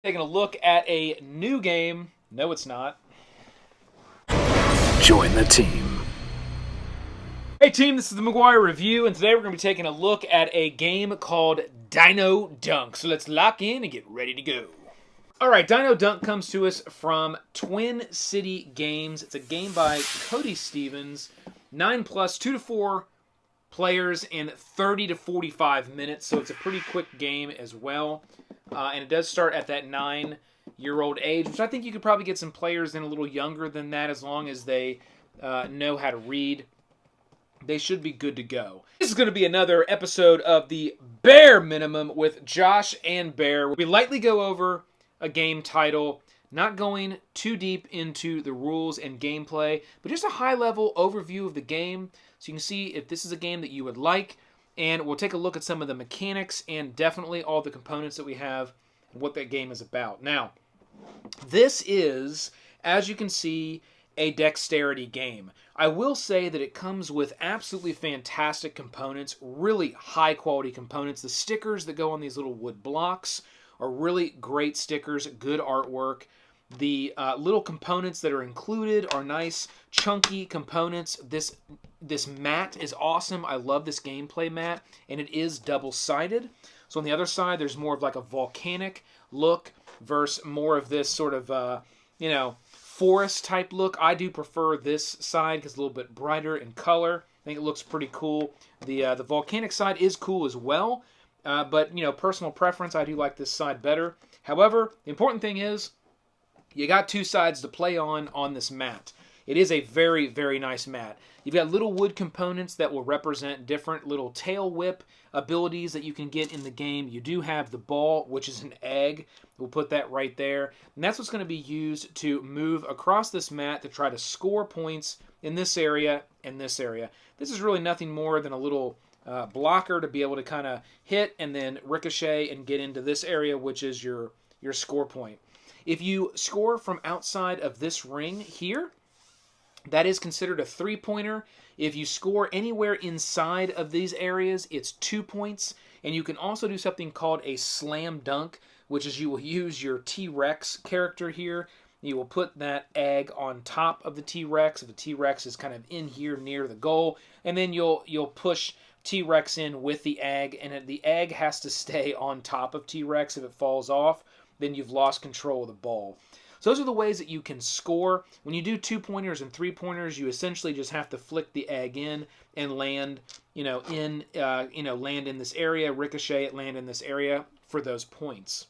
Taking a look at a new game. No, it's not. Join the team. Hey team, this is the McGuire review, and today we're going to be taking a look at a game called Dino Dunk. So let's lock in and get ready to go. Alright, Dino Dunk comes to us from Twin City Games. It's a game by Cody Stevens. 9+, 2 to 4 players in 30 to 45 minutes, so it's a pretty quick game as well. And it does start at that 9-year-old age, which I think you could probably get some players in a little younger than that as long as they know how to read. They should be good to go. This is going to be another episode of the Bare Minimum with Josh and Bear. We lightly go over a game title, not going too deep into the rules and gameplay, but just a high-level overview of the game so you can see if this is a game that you would like. And we'll take a look at some of the mechanics and definitely all the components that we have and what that game is about. Now, this is, as you can see, a dexterity game. I will say that it comes with absolutely fantastic components, really high-quality components. The stickers that go on these little wood blocks are really great stickers, good artwork. The little components that are included are nice, chunky components. This mat is awesome. I love this gameplay mat, and it is double-sided. So on the other side, there's more of like a volcanic look versus more of this sort of, forest-type look. I do prefer this side because it's a little bit brighter in color. I think it looks pretty cool. The volcanic side is cool as well, but, personal preference, I do like this side better. However, the important thing is, you got two sides to play on this mat. It is a very, very nice mat. You've got little wood components that will represent different little tail whip abilities that you can get in the game. You do have the ball, which is an egg. We'll put that right there. And that's what's going to be used to move across this mat to try to score points in this area and this area. This is really nothing more than a little blocker to be able to kind of hit and then ricochet and get into this area, which is your score point. If you score from outside of this ring here, that is considered a three-pointer. If you score anywhere inside of these areas, it's 2 points. And you can also do something called a slam dunk, which is you will use your T-Rex character here. You will put that egg on top of the T-Rex. If the T-Rex is kind of in here near the goal, and then you'll push T-Rex in with the egg, and the egg has to stay on top of T-Rex. If it falls off, then you've lost control of the ball. So those are the ways that you can score. When you do 2-pointers and 3-pointers, you essentially just have to flick the egg in and land, land in this area, ricochet it, land in this area for those points.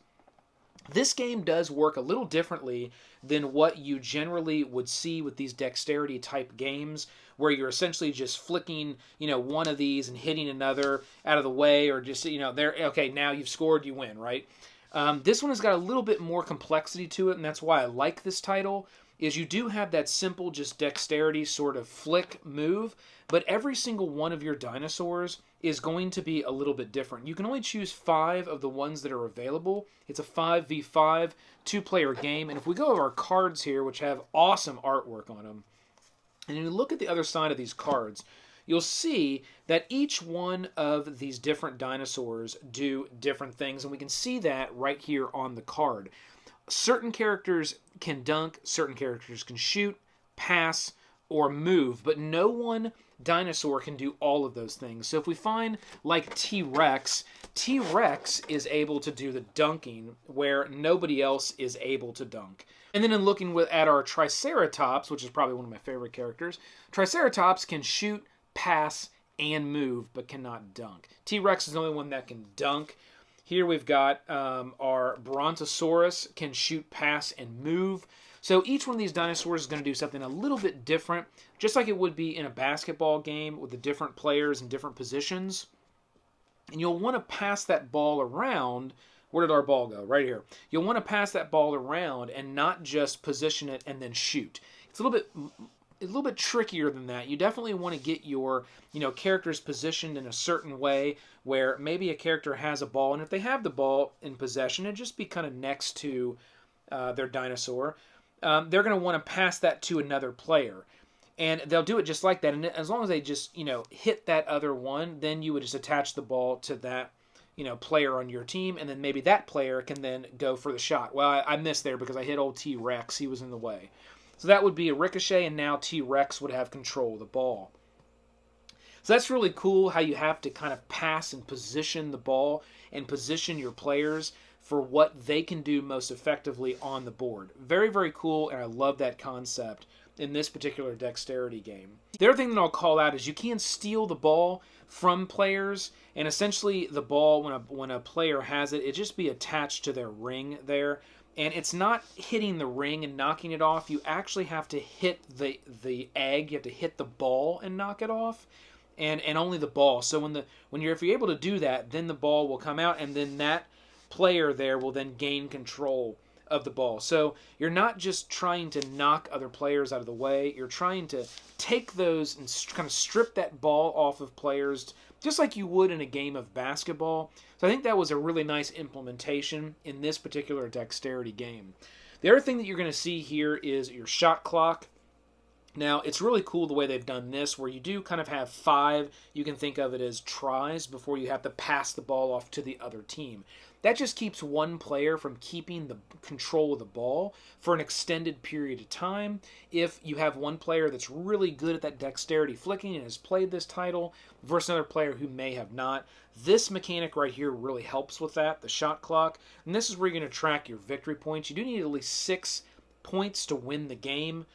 This game does work a little differently than what you generally would see with these dexterity type games, where you're essentially just flicking, one of these and hitting another out of the way, or just, there, okay, now you've scored, you win, right? This one has got a little bit more complexity to it, and that's why I like this title, is you do have that simple just dexterity sort of flick move, but every single one of your dinosaurs is going to be a little bit different. You can only choose 5 of the ones that are available. It's a 5v5 2-player game, and if we go over our cards here, which have awesome artwork on them, and you look at the other side of these cards, you'll see that each one of these different dinosaurs do different things, and we can see that right here on the card. Certain characters can dunk, certain characters can shoot, pass, or move, but no one dinosaur can do all of those things. So if we find like T-Rex, T-Rex is able to do the dunking where nobody else is able to dunk. And then in looking at our Triceratops, which is probably one of my favorite characters, Triceratops can shoot, pass, and move, but cannot dunk. T-Rex is the only one that can dunk. Here we've got our Brontosaurus, can shoot, pass, and move. So each one of these dinosaurs is going to do something a little bit different, just like it would be in a basketball game with the different players and different positions. And you'll want to pass that ball around. Where did our ball go? Right here. You'll want to pass that ball around and not just position it and then shoot. It's a little bit trickier than that. You definitely want to get your, characters positioned in a certain way where maybe a character has a ball, and if they have the ball in possession, it'd just be kind of next to their dinosaur. They're going to want to pass that to another player. And they'll do it just like that. And as long as they just, hit that other one, then you would just attach the ball to that, player on your team, and then maybe that player can then go for the shot. Well, I missed there because I hit old T-Rex. He was in the way. So that would be a ricochet, and now T-Rex would have control of the ball. So that's really cool how you have to kind of pass and position the ball and position your players for what they can do most effectively on the board. Very, very cool, and I love that concept in this particular dexterity game. The other thing that I'll call out is you can steal the ball from players, and essentially the ball, when a player has it, it just be attached to their ring there. And it's not hitting the ring and knocking it off. You actually have to hit the egg. You have to hit the ball and knock it off. And only the ball. So if you're able to do that, then the ball will come out, and then that player there will then gain control of the ball. So you're not just trying to knock other players out of the way. You're trying to take those and kind of strip that ball off of players, just like you would in a game of basketball. So I think that was a really nice implementation in this particular dexterity game. The other thing that you're going to see here is your shot clock. Now, it's really cool the way they've done this, where you do kind of have 5, you can think of it as tries, before you have to pass the ball off to the other team. That just keeps one player from keeping the control of the ball for an extended period of time. If you have one player that's really good at that dexterity flicking and has played this title versus another player who may have not, this mechanic right here really helps with that, the shot clock. And this is where you're going to track your victory points. You do need at least 6 points to win the game.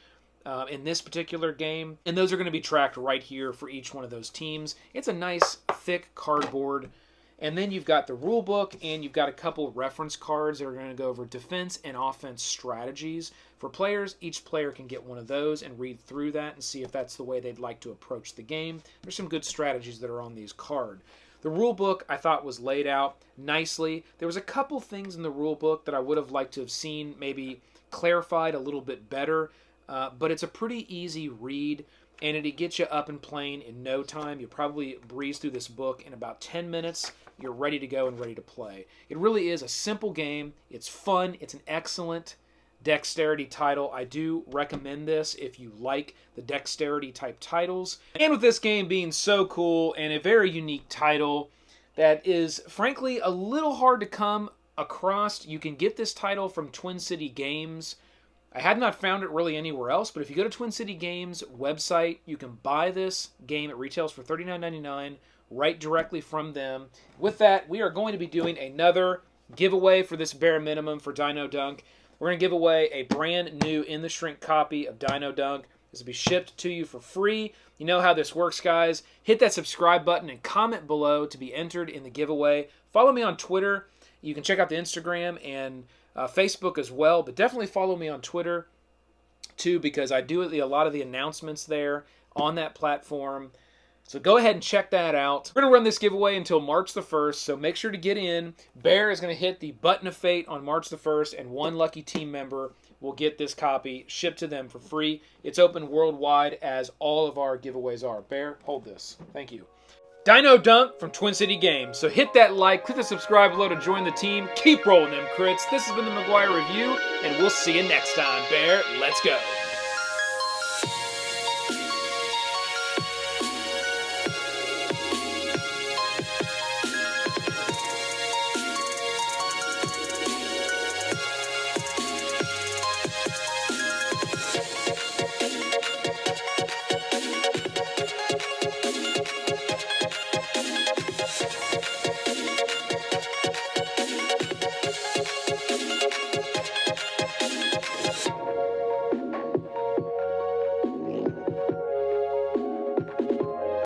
In this particular game, and those are going to be tracked right here for each one of those teams. It's a nice thick cardboard, and then you've got the rule book, and you've got a couple reference cards that are going to go over defense and offense strategies for players. Each player can get one of those and read through that and see if that's the way they'd like to approach the game. There's some good strategies that are on these cards. The rule book I thought was laid out nicely. There was a couple things in the rule book that I would have liked to have seen maybe clarified a little bit better. But it's a pretty easy read, and it'll get you up and playing in no time. You'll probably breeze through this book in about 10 minutes. You're ready to go and ready to play. It really is a simple game. It's fun. It's an excellent dexterity title. I do recommend this if you like the dexterity type titles. And with this game being so cool and a very unique title that is, frankly, a little hard to come across, you can get this title from Twin City Games. I had not found it really anywhere else, but if you go to Twin City Games website, you can buy this game. It retails for $39.99 right directly from them. With that, we are going to be doing another giveaway for this bare minimum for Dino Dunk. We're going to give away a brand new in the shrink copy of Dino Dunk. This will be shipped to you for free. You know how this works, guys. Hit that subscribe button and comment below to be entered in the giveaway. Follow me on Twitter. You can check out the Instagram and Facebook as well, but definitely follow me on Twitter too, because I do a lot of the announcements there on that platform. So go ahead and check that out. We're going to run this giveaway until March the 1st, so make sure to get in. Bear is going to hit the button of fate on March the 1st, and one lucky team member will get this copy shipped to them for free. It's open worldwide, as all of our giveaways are. Bear, hold this. Thank you. Dino Dunk from Twin City Games. So hit that like, click the subscribe below to join the team. Keep rolling them crits. This has been the McGuire Review, and we'll see you next time, Bear. Let's go.